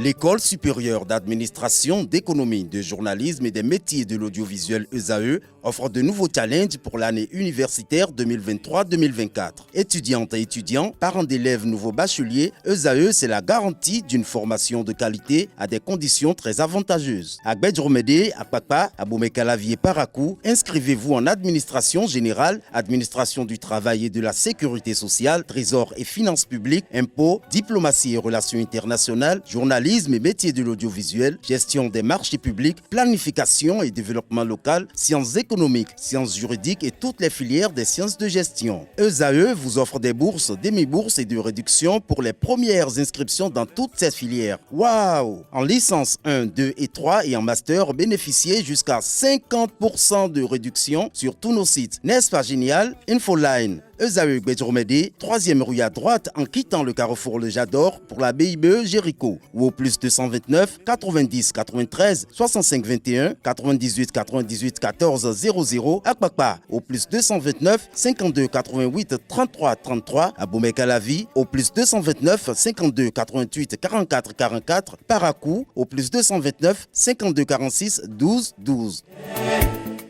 L'École supérieure d'administration, d'économie, de journalisme et des métiers de l'audiovisuel ESAE offre de nouveaux challenges pour l'année universitaire 2023-2024. Étudiantes et étudiants, parents d'élèves nouveaux bacheliers, ESAE, c'est la garantie d'une formation de qualité à des conditions très avantageuses. À Gbedjromede, à Papa, à Boumekalavi et Parakou, inscrivez-vous en administration générale, administration du travail et de la sécurité sociale, trésor et finances publiques, impôts, diplomatie et relations internationales, journalisme et métiers de l'audiovisuel, gestion des marchés publics, planification et développement local, sciences économiques, sciences juridiques et toutes les filières des sciences de gestion. ESAE vous offre des bourses, demi-bourses et de réductions pour les premières inscriptions dans toutes ces filières. Waouh! En licence 1, 2 et 3 et en master, bénéficiez jusqu'à 50% de réduction sur tous nos sites. N'est-ce pas génial? Infoline. ESAE Gbedjromede, 3e rue à droite en quittant le carrefour Le Jador pour la BIBE Jéricho ou au plus 229 90 93 65 21 98 98 14 00 à Kpakpa au plus 229 52 88 33 33 à Boumekalavi au plus 229 52 88 44 44 Parakou au plus 229 52 46 12 12.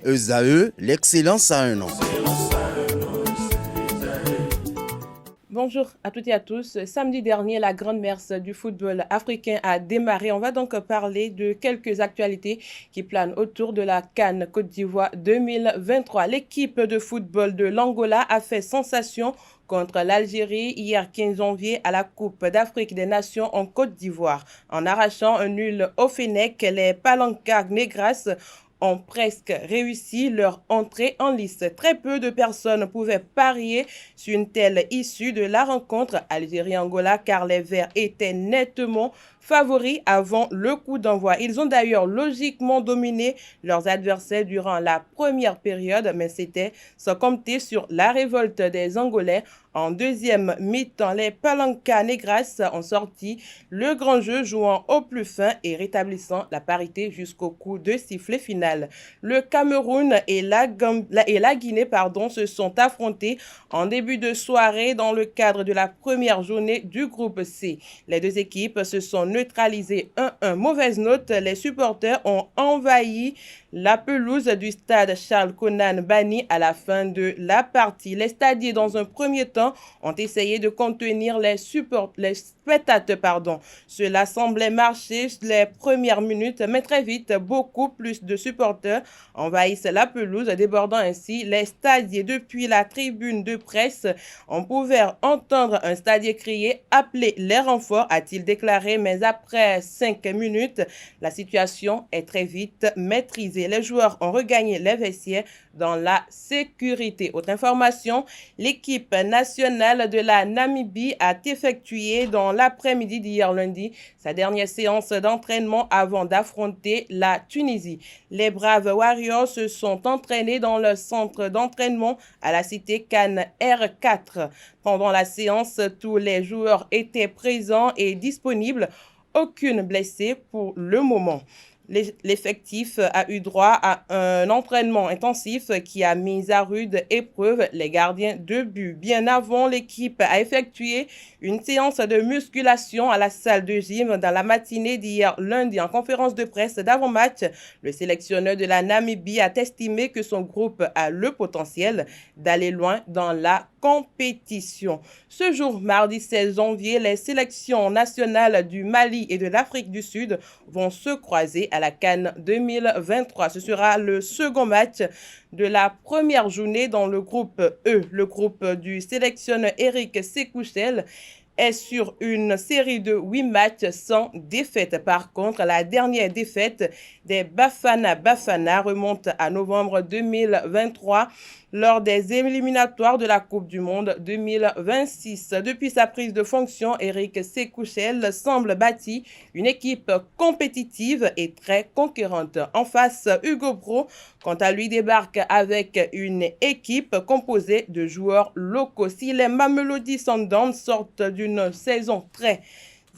ESAE, l'excellence à un an. Bonjour à toutes et à tous. Samedi dernier, la grande messe du football africain a démarré. On va donc parler de quelques actualités qui planent autour de la CAN Côte d'Ivoire 2023. L'équipe de football de l'Angola a fait sensation contre l'Algérie hier 15 janvier à la Coupe d'Afrique des Nations en Côte d'Ivoire. En arrachant un nul au Fennec, les Palancas Negras ont presque réussi leur entrée en lice. Très peu de personnes pouvaient parier sur une telle issue de la rencontre Algérie-Angola car les Verts étaient nettement favoris avant le coup d'envoi. Ils ont d'ailleurs logiquement dominé leurs adversaires durant la première période, mais c'était sans compter sur la révolte des Angolais. En deuxième mi-temps, les Palancas Negras ont sorti le grand jeu, jouant au plus fin et rétablissant la parité jusqu'au coup de sifflet final. Le Cameroun et la Guinée se sont affrontés en début de soirée dans le cadre de la première journée du groupe C. Les deux équipes se sont neutralisées 1-1. Mauvaise note, les supporters ont envahi la pelouse du stade Charles Konan Bani à la fin de la partie. Les stadiers, dans un premier temps, ont essayé de contenir les spectateurs. Cela semblait marcher les premières minutes, mais très vite, beaucoup plus de supporters envahissent la pelouse, débordant ainsi les stadiers. Depuis la tribune de presse, on pouvait entendre un stadier crier « Appelez les renforts », a-t-il déclaré, mais après 5 minutes, la situation est très vite maîtrisée. Les joueurs ont regagné les vestiaires dans la sécurité. Autre information, l'équipe nationale de la Namibie a effectué dans l'après-midi d'hier lundi sa dernière séance d'entraînement avant d'affronter la Tunisie. Les Braves Warriors se sont entraînés dans le centre d'entraînement à la cité Cannes R4. Pendant la séance, tous les joueurs étaient présents et disponibles. Aucune blessée pour le moment. L'effectif a eu droit à un entraînement intensif qui a mis à rude épreuve les gardiens de but. Bien avant, l'équipe a effectué une séance de musculation à la salle de gym dans la matinée d'hier lundi. En conférence de presse d'avant-match, le sélectionneur de la Namibie a estimé que son groupe a le potentiel d'aller loin dans la compétition. Ce jour, mardi 16 janvier, les sélections nationales du Mali et de l'Afrique du Sud vont se croiser à la CAN 2023. Ce sera le second match de la première journée dans le groupe E. Le groupe du sélectionneur Eric Sekouchel est sur une série de 8 matchs sans défaite. Par contre, la dernière défaite des Bafana Bafana remonte à novembre 2023 lors des éliminatoires de la Coupe du Monde 2026. Depuis sa prise de fonction, Eric Sekouchel semble bâti une équipe compétitive et très conquérante. En face, Hugo Bro, quant à lui, débarque avec une équipe composée de joueurs locaux. Si les Mamelodi Sundowns sortent d'une saison très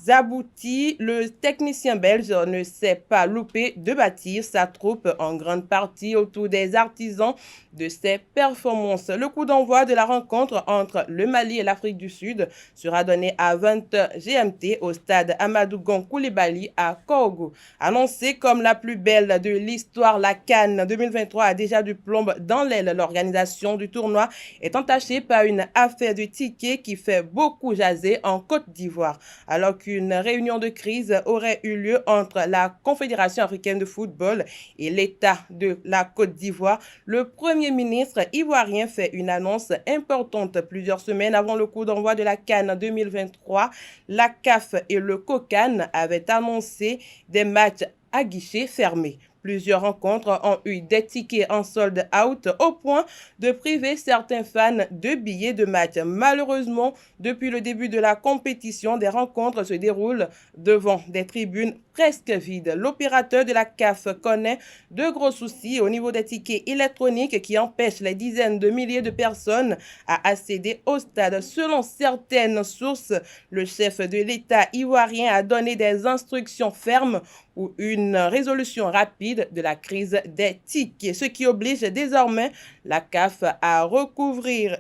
aboutis, le technicien belge ne s'est pas loupé de bâtir sa troupe en grande partie autour des artisans de ses performances. Le coup d'envoi de la rencontre entre le Mali et l'Afrique du Sud sera donné à 20h GMT au stade Amadou Gon Coulibaly à Korogo. Annoncée comme la plus belle de l'histoire, la CAN 2023 a déjà du plomb dans l'aile. L'organisation du tournoi est entachée par une affaire de tickets qui fait beaucoup jaser en Côte d'Ivoire. Alors qu'une réunion de crise aurait eu lieu entre la Confédération africaine de football et l'État de la Côte d'Ivoire, le Premier ministre ivoirien fait une annonce importante plusieurs semaines avant le coup d'envoi de la CAN 2023. La CAF et le COCAN avaient annoncé des matchs à guichet fermé. Plusieurs rencontres ont eu des tickets en sold out au point de priver certains fans de billets de match. Malheureusement, depuis le début de la compétition, des rencontres se déroulent devant des tribunes presque vides. L'opérateur de la CAF connaît de gros soucis au niveau des tickets électroniques qui empêchent les dizaines de milliers de personnes à accéder au stade. Selon certaines sources, le chef de l'État ivoirien a donné des instructions fermes ou une résolution rapide de la crise des tickets, ce qui oblige désormais la CAF à recourir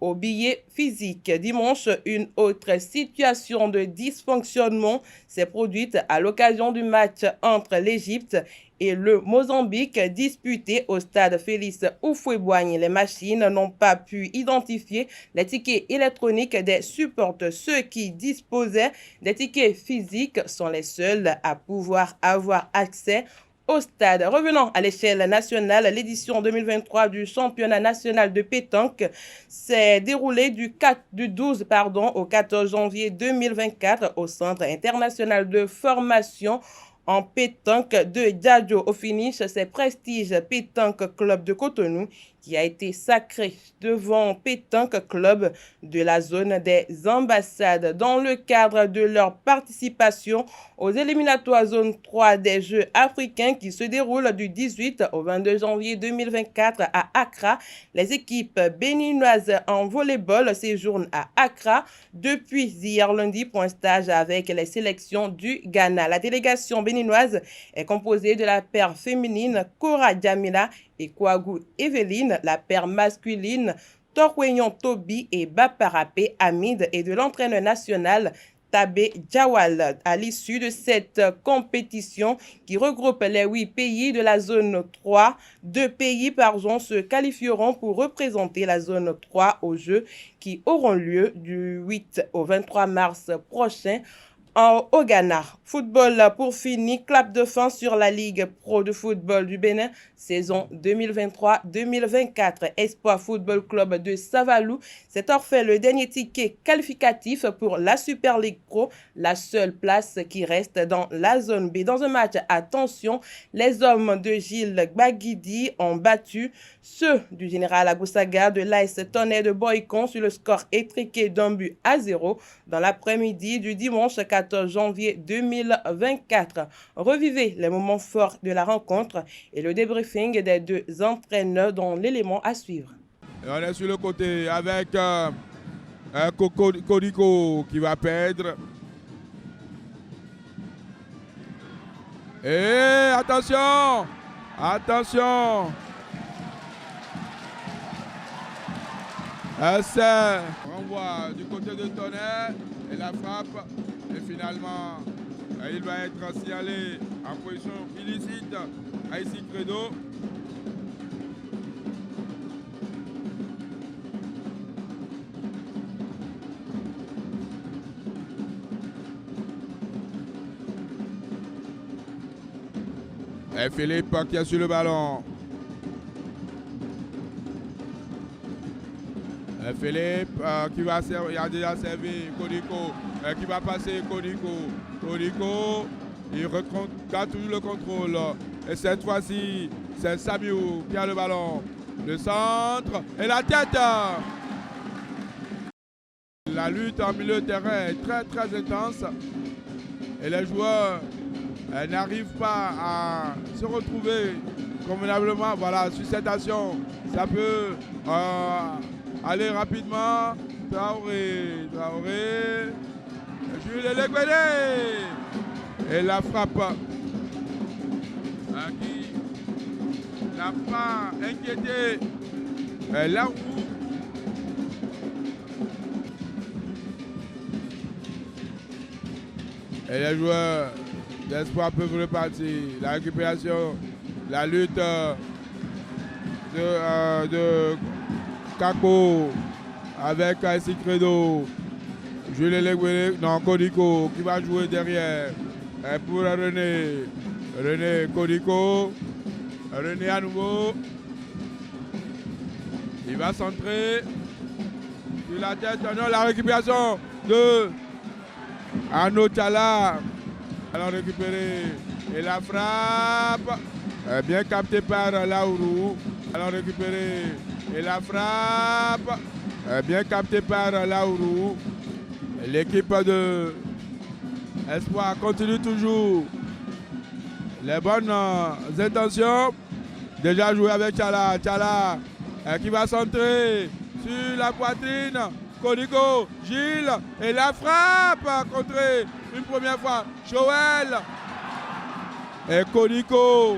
aux billets physiques. Dimanche, une autre situation de dysfonctionnement s'est produite à l'occasion du match entre l'Égypte et le Mozambique disputé au stade Félix Houphouët-Boigny. Les machines n'ont pas pu identifier les tickets électroniques des supporters. Ceux qui disposaient des tickets physiques sont les seuls à pouvoir avoir accès au stade. Revenons à l'échelle nationale, l'édition 2023 du championnat national de pétanque s'est déroulée du 12 au 14 janvier 2024 au Centre international de formation en pétanque de Djadjo. Au finish, c'est Prestige Pétanque Club de Cotonou qui a été sacré devant Pétanque Club de la zone des ambassades dans le cadre de leur participation aux éliminatoires zone 3 des Jeux africains qui se déroulent du 18 au 22 janvier 2024 à Accra. Les équipes béninoises en volleyball séjournent à Accra depuis hier lundi pour un stage avec les sélections du Ghana. La délégation béninoise est composée de la paire féminine Cora Djamila et Kouagou Evelyne, la paire masculine Torqueyon Toby et Baparapé Hamid et de l'entraîneur national Tabé Djawal. À l'issue de cette compétition qui regroupe les 8 pays de la zone 3, 2 pays par zone se qualifieront pour représenter la zone 3 aux Jeux qui auront lieu du 8 au 23 mars prochain au Ghana. Football pour finir, clap de fin sur la Ligue Pro de football du Bénin, saison 2023-2024. Espoir Football Club de Savalou s'est offert le dernier ticket qualificatif pour la Super League Pro, la seule place qui reste dans la zone B. Dans un match à tension, les hommes de Gilles Baguidi ont battu ceux du Général Agoussaga de l'AS Tonnerre de Boycon sur le score étriqué d'1-0 dans l'après-midi du dimanche 14 janvier 2024. Revivez les moments forts de la rencontre et le débriefing des deux entraîneurs dans l'élément à suivre. Et on est sur le côté avec Kodiko qui va perdre. Et attention! Attention! C'est renvoi du côté de Tonnerre et la frappe. Et finalement, il va être signalé en position illicite à ici Credo. Et Philippe qui a sur le ballon. Et Philippe qui va servir, il a déjà servi Kodiko, qui va passer Kodiko. Kodiko, il garde toujours le contrôle. Et cette fois-ci, c'est Samiou qui a le ballon. Le centre et la tête. La lutte en milieu de terrain est très très intense. Et les joueurs n'arrivent pas à se retrouver convenablement. Voilà, sur cette action, ça peut aller rapidement. Traoré. Jules Elegbede. Et la frappe qui n'a pas inquiété là où et les joueurs d'espoir peuvent repartir. La récupération, la lutte de Kako avec Aïssi Credo. Jules Elegbede, non, Kodiko qui va jouer derrière pour René. René Kodiko. René à nouveau. Il va centrer sur la tête. Non, la récupération de Arnaud Tchala. Alors récupéré. Et la frappe. Bien capté par Laourou. Alors récupéré. Et la frappe. Bien capté par Laourou. L'équipe de Espoir continue toujours les bonnes intentions. Déjà joué avec Tchala. Tchala qui va centrer sur la poitrine. Kodiko, Gilles, et la frappe contrée une première fois. Joël et Kodiko.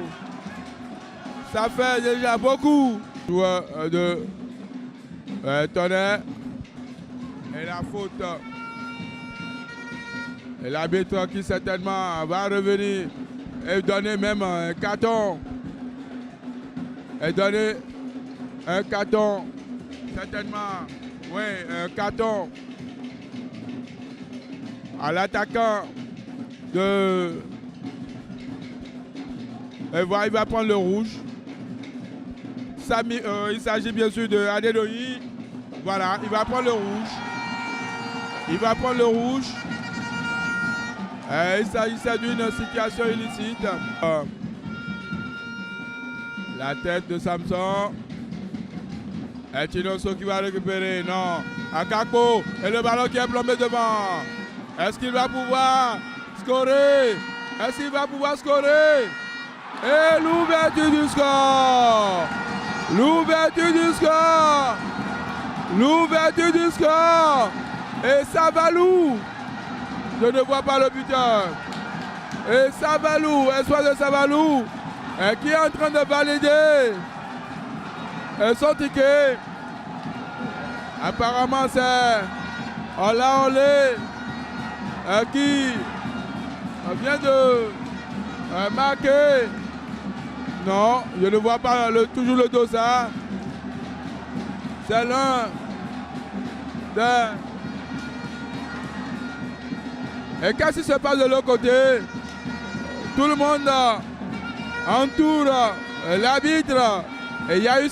Ça fait déjà beaucoup. Joueur de Tonnerre. Et la faute. Et l'arbitre qui certainement va revenir et donner même un carton. Et donner un carton. Certainement, oui, un carton à l'attaquant de... Et voilà, il va prendre le rouge. Il s'agit bien sûr de Adédoyi. Voilà, il va prendre le rouge. Il va prendre le rouge. Il s'agissait d'une situation illicite. La tête de Samson. Et Tinoso qui va récupérer. Non. Akako. Et le ballon qui est plombé devant. Est-ce qu'il va pouvoir scorer? Est-ce qu'il va pouvoir scorer? Et l'ouverture du score. L'ouverture du score. L'ouverture du score. Et Savalou. Je ne vois pas le buteur. Et Savalou, espoir de Savalou, qui est en train de valider son ticket. Apparemment, c'est Olaolé qui vient de marquer. Non, je ne vois pas toujours le dossard. C'est l'un des... Et qu'est-ce qui se passe de l'autre côté? Tout le monde entoure l'arbitre. Et il y a eu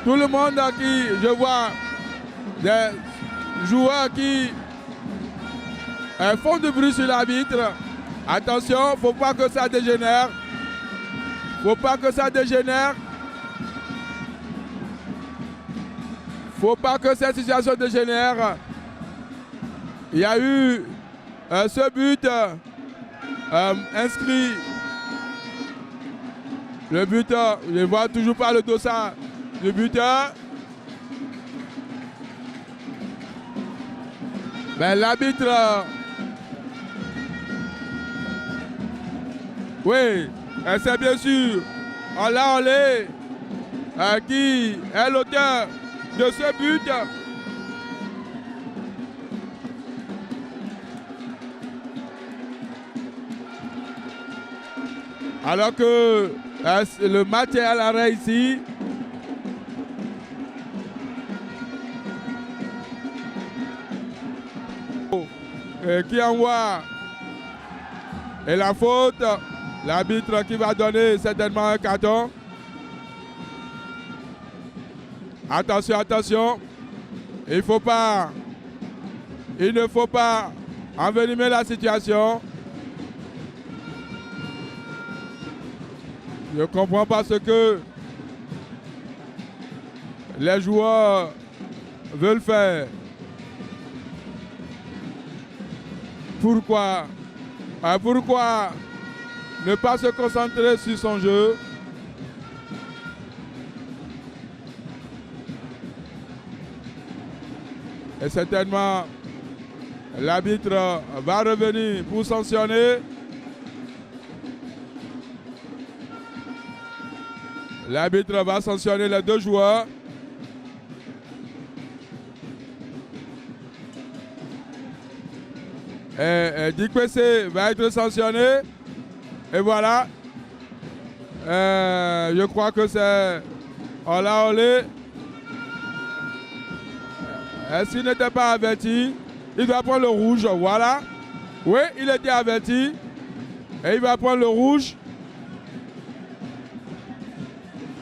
tout le monde qui, je vois, des joueurs qui font du bruit sur l'arbitre. Attention, il ne faut pas que ça dégénère. Il ne faut pas que ça dégénère. Il ne faut pas que cette situation dégénère. Il y a eu ce but inscrit. Le buteur, je ne vois toujours pas le dossard du buteur. Mais l'arbitre, oui, c'est bien sûr Olaolé qui est l'auteur de ce but. Alors que le match est à l'arrêt ici. Qui envoie. Et la faute. L'arbitre qui va donner certainement un carton. Attention, attention. Il ne faut pas envenimer la situation. Je ne comprends pas ce que les joueurs veulent faire. Pourquoi ne pas se concentrer sur son jeu? Et certainement, L'arbitre va revenir pour sanctionner. L'arbitre va sanctionner les deux joueurs. Dikwese va être sanctionné. Et voilà. Je crois que c'est Olaolé. S'il n'était pas averti, il doit prendre le rouge. Voilà. Oui, il était averti. Et il va prendre le rouge.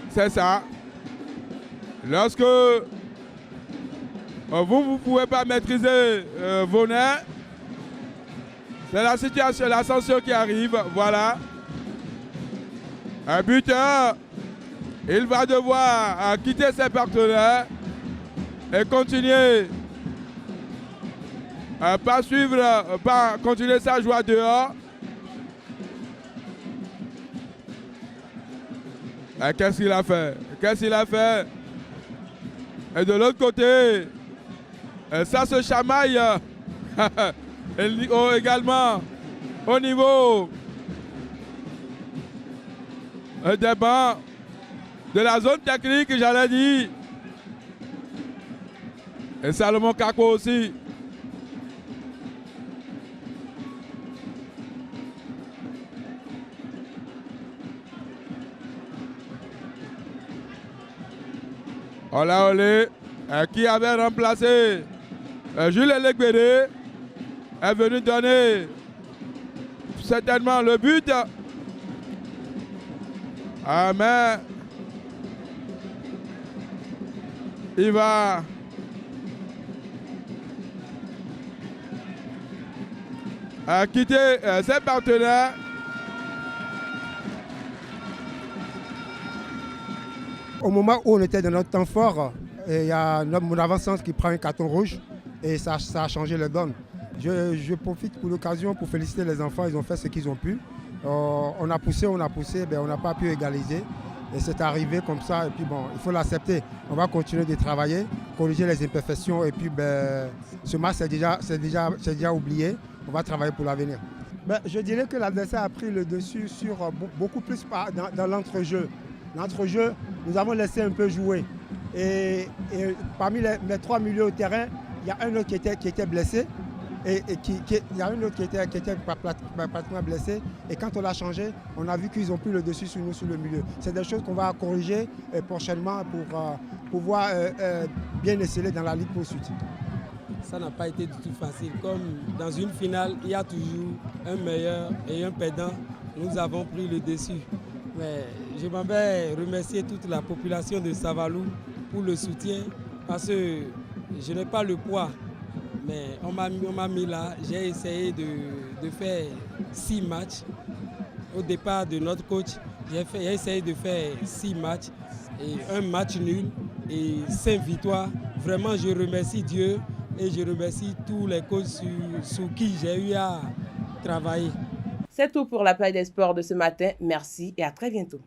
C'est ça. Lorsque vous ne pouvez pas maîtriser vos nerfs, c'est la situation, la sanction qui arrive. Voilà. Un buteur, il va devoir quitter ses partenaires et continuer, pas continuer sa joie dehors. Qu'est-ce qu'il a fait? Qu'est-ce qu'il a fait? Et de l'autre côté, ça se chamaille également au niveau des bancs de la zone technique, j'allais dire. Et Salomon Kako aussi. Olaolé, qui avait remplacé Jules Elegbede, est venu donner certainement le but. Mais il va quitter ses partenaires. Au moment où on était dans notre temps fort, il y a mon avant-centre qui prend un carton rouge et ça a changé le donne. Je profite pour l'occasion pour féliciter les enfants, ils ont fait ce qu'ils ont pu. On a poussé, ben, on n'a pas pu égaliser. Et c'est arrivé comme ça, et puis bon, il faut l'accepter. On va continuer de travailler, corriger les imperfections, et puis ben, ce match c'est déjà oublié. On va travailler pour l'avenir. Ben, je dirais que l'adversaire a pris le dessus sur beaucoup plus dans l'entrejeu. L'entrejeu, nous avons laissé un peu jouer. Et parmi les trois milieux au terrain, il y a un autre qui était blessé. Il y a un autre qui était pratiquement blessé. Et quand on l'a changé, on a vu qu'ils ont pris le dessus sur nous, sur le milieu. C'est des choses qu'on va corriger prochainement pour pouvoir bien esceller dans la Ligue pour suite. Ça n'a pas été du tout facile. Comme dans une finale, il y a toujours un meilleur et un perdant. Nous avons pris le dessus. Mais je m'en vais remercier toute la population de Savalou pour le soutien parce que je n'ai pas le poids. Mais on m'a mis là, j'ai essayé de faire 6 matchs. Au départ de notre coach, j'ai essayé de faire 6 matchs et un match nul et 5 victoires. Vraiment, je remercie Dieu et je remercie tous les coachs sur qui j'ai eu à travailler. C'est tout pour la Plage des Sports de ce matin. Merci et à très bientôt.